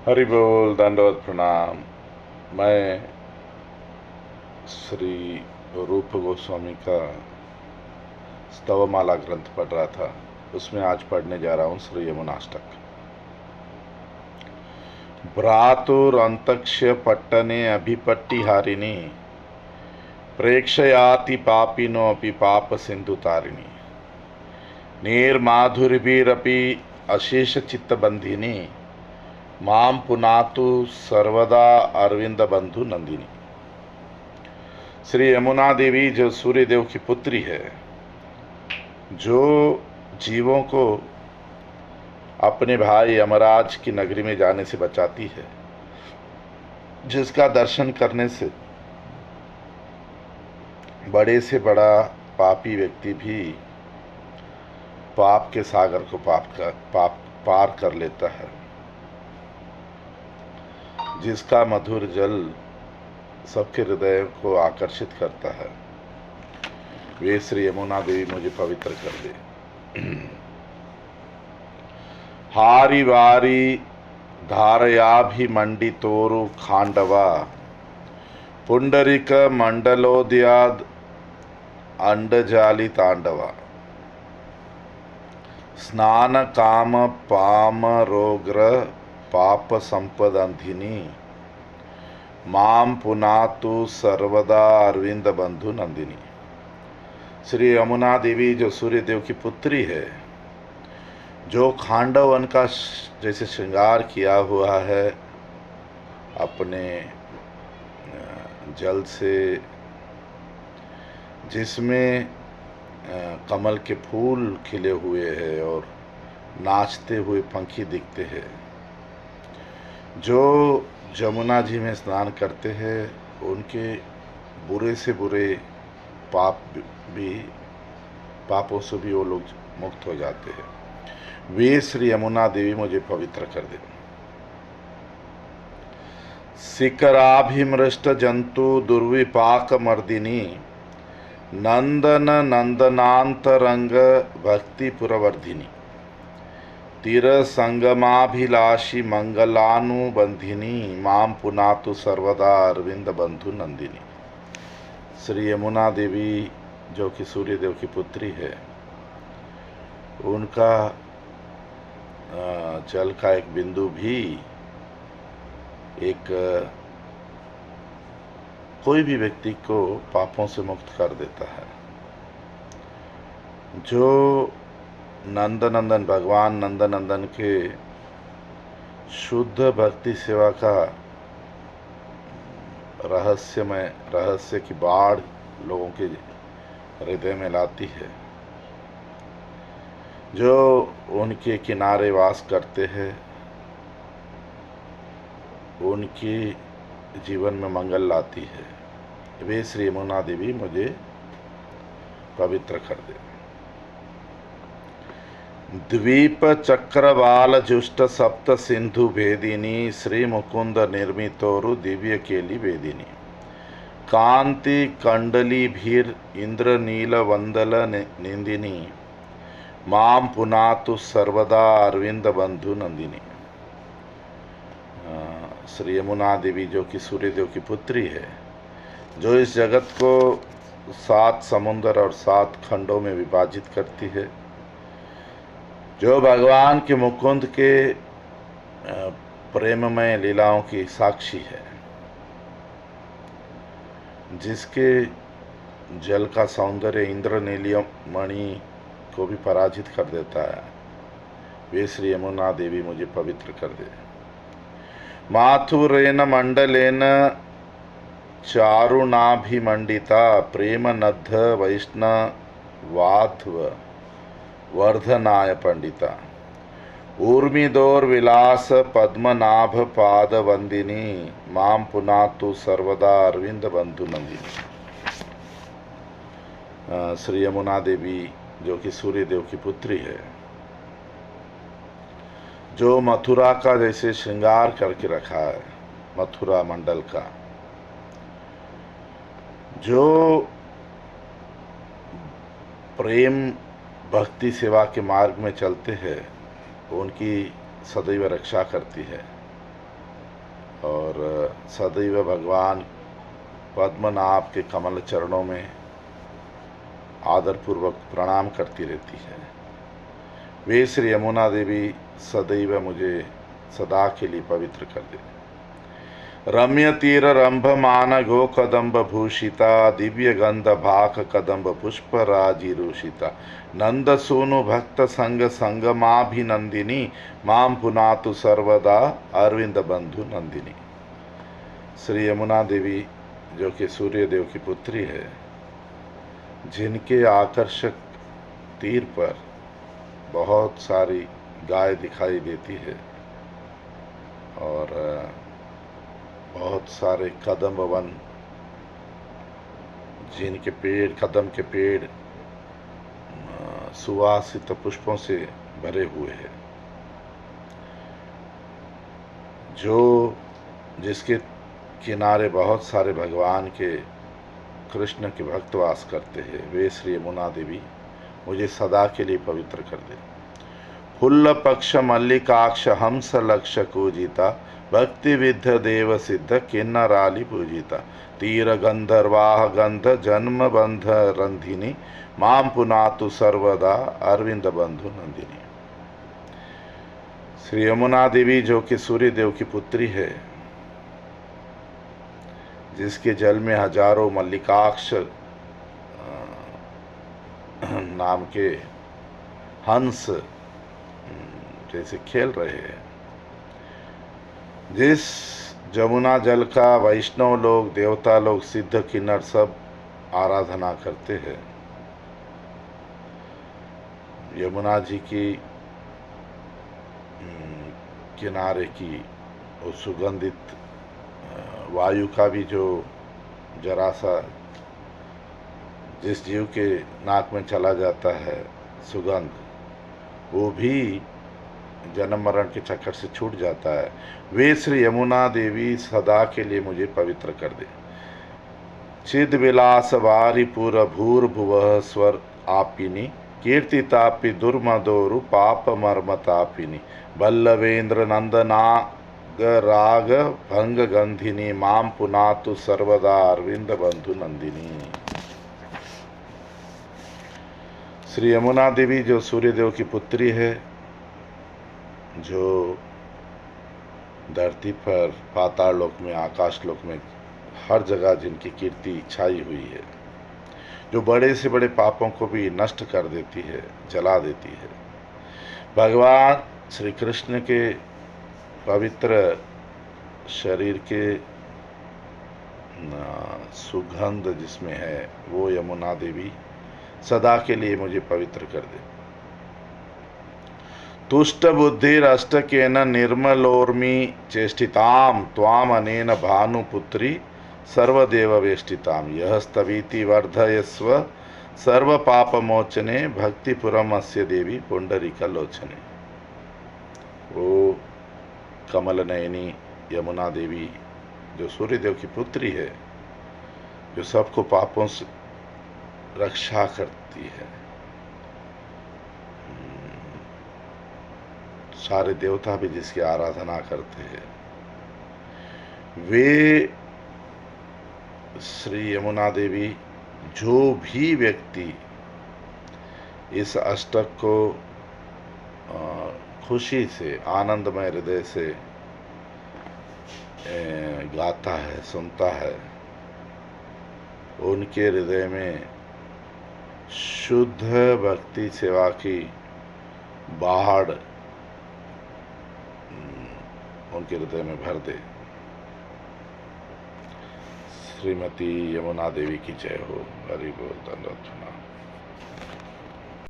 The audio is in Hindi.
हरि बोल, दंडवत प्रणाम। मैं श्री रूप गोस्वामी का स्तवमाला ग्रंथ पढ़ रहा था। उसमें आज पढ़ने जा रहा हूँ श्री यमुनाष्टक। भ्रातुरन्तक्ष्य पट्टने अभिपट्टिहारिणी प्रेक्षयाति पापिनो अपि पाप सिंधु तारिणी निर्माधुर्भिरपि अशेष चित्तबंधिनी माम पुनातु सर्वदा अरविंद बंधु नंदिनी। श्री यमुना देवी जो सूर्य देव की पुत्री है, जो जीवों को अपने भाई यमराज की नगरी में जाने से बचाती है, जिसका दर्शन करने से बड़े से बड़ा पापी व्यक्ति भी पाप के सागर को पार कर लेता है, जिसका मधुर जल सबके हृदय को आकर्षित करता है, वे श्री यमुना देवी मुझे पवित्र कर दे। हारी वारी धारयाभिमंडितोरु खांडवा पुंडरिक मंडलोद्याद अंडजाली तांडवा स्नान काम पाम रोग्र पाप संपदंधिनी माम पुनातु सर्वदा अरविंद बंधु नंदिनी। श्री यमुना देवी जो सूर्य देव की पुत्री है, जो खांडव वन का जैसे श्रृंगार किया हुआ है अपने जल से, जिसमें कमल के फूल खिले हुए हैं और नाचते हुए पंखी दिखते हैं, जो जमुना जी में स्नान करते हैं, उनके बुरे से बुरे पापों से भी वो लोग मुक्त हो जाते हैं। वे श्री यमुना देवी मुझे पवित्र कर दे। शिखराभिमृष्ट जंतु दुर्विपाक मर्दिनी नंदन नंदनांतरंग भक्ति पुरवर्धिनी तीर संगमाभिलाषी मंगलानुबंधिनी माम पुनातु सर्वदा अरविंद बंधु नंदिनी। श्री यमुना देवी जो कि सूर्य देव की पुत्री है, उनका जल का एक बिंदु भी कोई भी व्यक्ति को पापों से मुक्त कर देता है। जो नंदनंदन भगवान नंदनंदन के शुद्ध भक्ति सेवा का रहस्य की बाढ़ लोगों के हृदय में लाती है, जो उनके किनारे वास करते हैं, उनके जीवन में मंगल लाती है, वे श्री यमुना देवी मुझे पवित्र कर दे। द्वीप चक्रवाल जुष्ट सप्त सिंधु भेदिनी श्री मुकुंद निर्मितोरु दिव्य केली वेदिनी कांति कंडली भीर इंद्र नील वंदल निंदिनी माम पुनातु सर्वदा अरविंद बंधु नंदिनी। श्री यमुना देवी जो कि सूर्य देव की पुत्री है, जो इस जगत को 7 समुंदर और 7 खंडों में विभाजित करती है, जो भगवान के मुकुंद के प्रेममय लीलाओं की साक्षी है, जिसके जल का सौंदर्य इंद्र नीलिमणि को भी पराजित कर देता है, वे श्री यमुना देवी मुझे पवित्र कर दे। माथुरेन मंडलेन चारुणाभिमंडिता प्रेम नद्ध वैष्णवाध्व वर्धनाय पंडिता ऊर्मिदोर विलास पद्मनाभ पाद वंदिनी माम पुनातु सर्वदा अरविंद बंधु नंदिनी। श्री यमुना देवी जो कि सूर्य देव की पुत्री है, जो मथुरा का जैसे श्रृंगार करके रखा है, मथुरा मंडल का, जो प्रेम भक्ति सेवा के मार्ग में चलते हैं, उनकी सदैव रक्षा करती है, और सदैव भगवान पद्मनाभ के कमल चरणों में आदरपूर्वक प्रणाम करती रहती है। वे श्री यमुना देवी सदैव मुझे सदा के लिए पवित्र कर दे। रम्य तीर रंभ मान गो कदम्ब भूषिता, दिव्य गंध भाक कदम्ब पुष्प राजिरूषिता, नंद सोनु भक्त संग संगमाभिनंदिनी, माम पुनातु सर्वदा अरविंद बंधु नंदिनी। श्री यमुना देवी जो कि सूर्य देव की पुत्री है, जिनके आकर्षक तीर पर बहुत सारी गाय दिखाई देती है और बहुत सारे कदम्ब वन, जिनके पेड़, कदम के पेड़ सुवासित पुष्पों से भरे हुए हैं, जिसके किनारे बहुत सारे भगवान के, कृष्ण के भक्त वास करते हैं, वे श्री यमुना देवी मुझे सदा के लिए पवित्र कर दे। फुल्ल पक्ष मल्लिकाक्ष हंस लक्ष पूजिता, भक्ति विद्ध देव सिद्ध किन्नराली पूजिता, तीर गंधर्वाह गंध जन्म बंध रंधिनी, माम पुनातु सर्वदा अरविंद बंधु नंदिनी। श्री यमुना देवी जो कि सूर्य देव की पुत्री है, जिसके जल में हजारों मल्लिकाक्ष नाम के हंस जैसे खेल रहे हैं, जिस जमुना जल का वैष्णव लोग, देवता लोग, सिद्ध किन्नर सब आराधना करते हैं, यमुना जी की किनारे की वो सुगंधित वायु का भी जो जरा सा जिस जीव के नाक में चला जाता है सुगंध, वो भी जन्म मरण के चक्कर से छूट जाता है। वे श्री यमुना देवी सदा के लिए मुझे पवित्र कर दे। चिद विलास वारिपुर भूर्भुवः स्वर आपिनी, कीर्तितापि दुर्मदोरु पाप मर्मतापिनी, बल्लवेंद्र नंदनाग राग भंग गंधिनी, माम पुनातु सर्वदा अरविंद बंधु नंदिनी। श्री यमुना देवी जो सूर्यदेव की पुत्री है, जो धरती पर, पाताल लोक में, आकाश लोक में हर जगह जिनकी कीर्ति छाई हुई है, जो बड़े से बड़े पापों को भी नष्ट कर देती है, जला देती है। भगवान श्री कृष्ण के पवित्र शरीर के सुगंध जिसमें है, वो यमुना देवी सदा के लिए मुझे पवित्र कर दे। तुष्ट बुद्धिरष्टकेन निर्मलोर्मि चेष्टिताम, त्वाम अनेन भानुपुत्री सर्वदेव वेष्टिताम, यह स्तवीति वर्धयस्व सर्व पापमोचने, भक्तिपुरम अस्य देवी पुंडरीकलोचने। वो कमल नयनी यमुना देवी जो सूर्यदेव की पुत्री है, जो सबको पापों से रक्षा करती है, सारे देवता भी जिसकी आराधना करते हैं, वे श्री यमुना देवी, जो भी व्यक्ति इस अष्टक को खुशी से, आनंदमय हृदय से गाता है, सुनता है, उनके हृदय में शुद्ध भक्ति सेवा की बाढ़ उनके हृदय में भर दे। श्रीमती यमुना देवी की जय हो। हरि बोल। धन्यवाद।